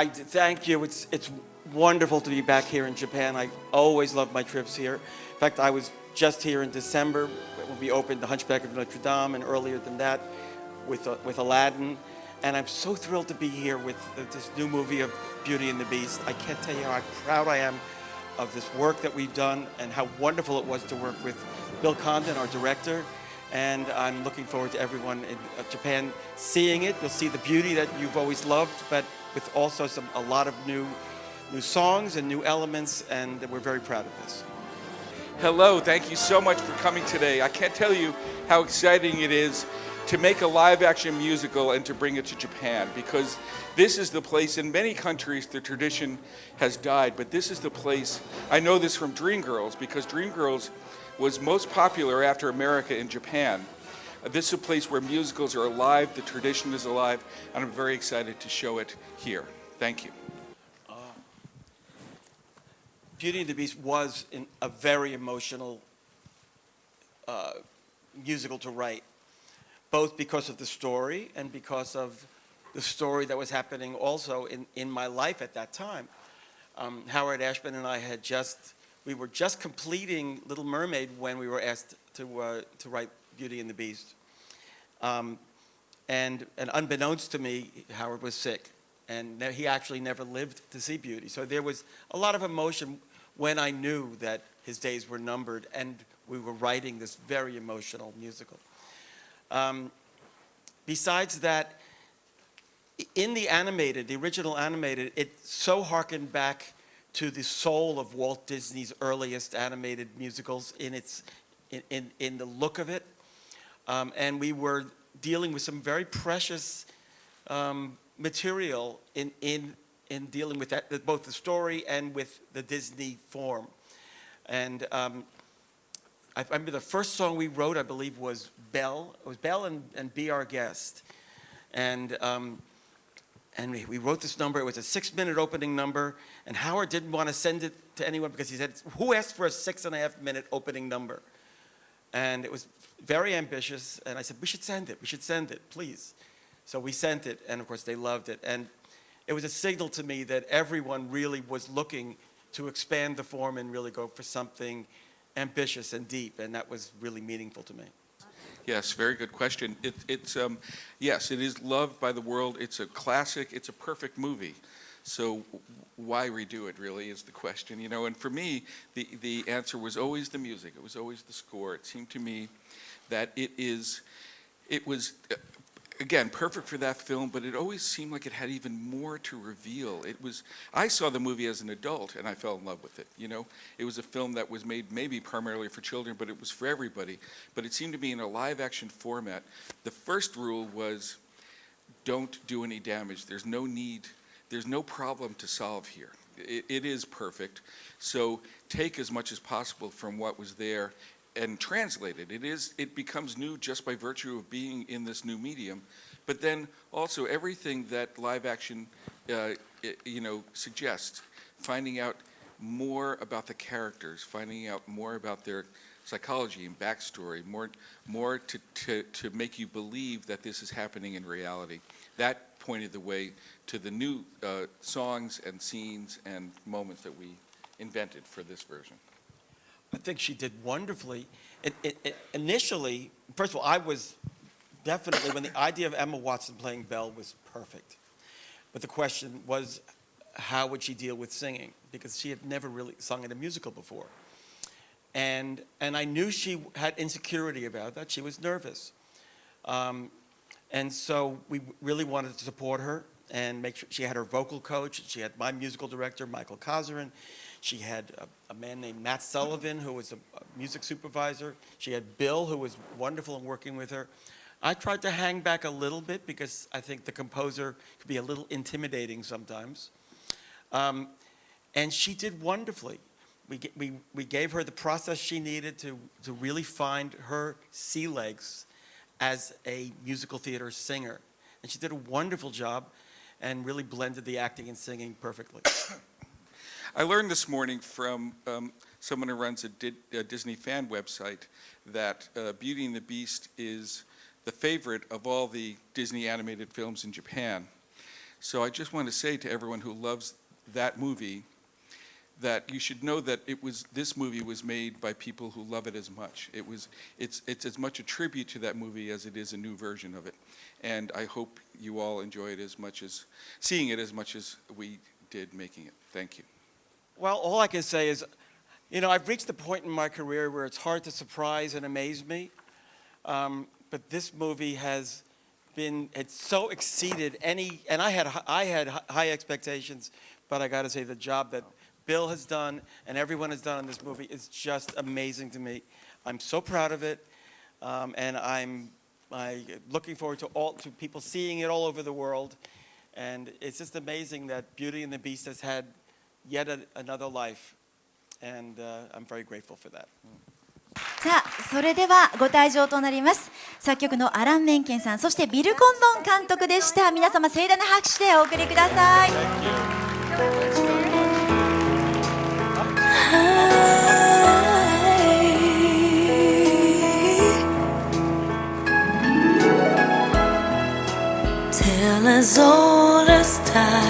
Thank you. It's wonderful to be back here in Japan. I always love my trips here. In fact, I was just here in December when we opened The Hunchback of Notre Dame, and earlier than that with Aladdin. And I'm so thrilled to be here with this new movie of Beauty and the Beast. I can't tell you how proud I am of this work that we've done and how wonderful it was to work with Bill Condon, our director. And I'm looking forward to everyone in Japan seeing it. You'll see the beauty that you've always loved, but with also a lot of new songs and new elements, and we're very proud of this. Hello, thank you so much for coming today. I can't tell you how exciting it is to make a live-action musical and to bring it to Japan, because this is the place. In many countries the tradition has died, but this is the place. I know this from Dreamgirls, because Dreamgirls was most popular after America in Japan. This is a place where musicals are alive, the tradition is alive, and I'm very excited to show it here. Thank you. Beauty and the Beast was a very emotional musical to write, both because of the story and because of the story that was happening also in my life at that time. Howard Ashman and I we were just completing Little Mermaid when we were asked to write Beauty and the Beast. And unbeknownst to me, Howard was sick, and he actually never lived to see Beauty. So there was a lot of emotion when I knew that his days were numbered and we were writing this very emotional musical. Besides that, in the original animated, it so harkened back to the soul of Walt Disney's earliest animated musicals in the look of it. And we were dealing with some very precious material in dealing with that, both the story and with the Disney form. And I remember the first song we wrote, I believe, was Belle. It was Belle and Be Our Guest. And we wrote this number. It was a 6-minute opening number. And Howard didn't want to send it to anyone because he said, who asked for a 6.5-minute opening number? And it was very ambitious. And I said, we should send it, please. So we sent it, and of course they loved it. And it was a signal to me that everyone really was looking to expand the form and really go for something ambitious and deep, and that was really meaningful to me. Yes, very good question. Yes, it is loved by the world. It's a classic. It's a perfect movie. So why redo it, really, is the question. You know, and for me, the answer was always the music. It was always the score. It seemed to me that it was again, perfect for that film, but it always seemed like it had even more to reveal. I saw the movie as an adult, and I fell in love with it, you know? It was a film that was made maybe primarily for children, but it was for everybody. But it seemed to be in a live-action format. The first rule was, don't do any damage. There's no problem to solve here. It is perfect. So take as much as possible from what was there and translate it. It becomes new just by virtue of being in this new medium. But then also everything that live action suggests, finding out more about the characters, finding out more about their psychology and backstory, more to make you believe that this is happening in reality. That pointed the way to the new songs and scenes and moments that we invented for this version. I think she did wonderfully. Initially, first of all, I was definitely, when the idea of Emma Watson playing Belle was perfect. But the question was, how would she deal with singing? Because she had never really sung in a musical before. And I knew she had insecurity about that. She was nervous. And so we really wanted to support her and make sure she had her vocal coach. She had my musical director, Michael Kozerin. She had a man named Matt Sullivan, who was a music supervisor. She had Bill, who was wonderful in working with her. I tried to hang back a little bit because I think the composer could be a little intimidating sometimes. And she did wonderfully. We gave her the process she needed to really find her sea legs as a musical theater singer. And she did a wonderful job and really blended the acting and singing perfectly. I learned this morning from someone who runs a Disney fan website that Beauty and the Beast is the favorite of all the Disney animated films in Japan. So I just want to say to everyone who loves that movie that you should know that this movie was made by people who love it as much. It's as much a tribute to that movie as it is a new version of it. And I hope you all enjoy it seeing it as much as we did making it. Thank you. Well, all I can say is, I've reached the point in my career where it's hard to surprise and amaze me. But this movie it's so exceeded and I had high expectations, but I got to say the job that Bill has done and everyone has done in this movie is just amazing to me. I'm so proud of it, and I'm looking forward to people seeing it all over the world. And it's just amazing that Beauty and the Beast has had yet another life, and I'm very grateful for that. さあ、それではご退場となります。作曲のアラン・メンケンさん、そしてビル・コンドン監督でした。皆様盛大な拍手でお送りください。Tale as old as time.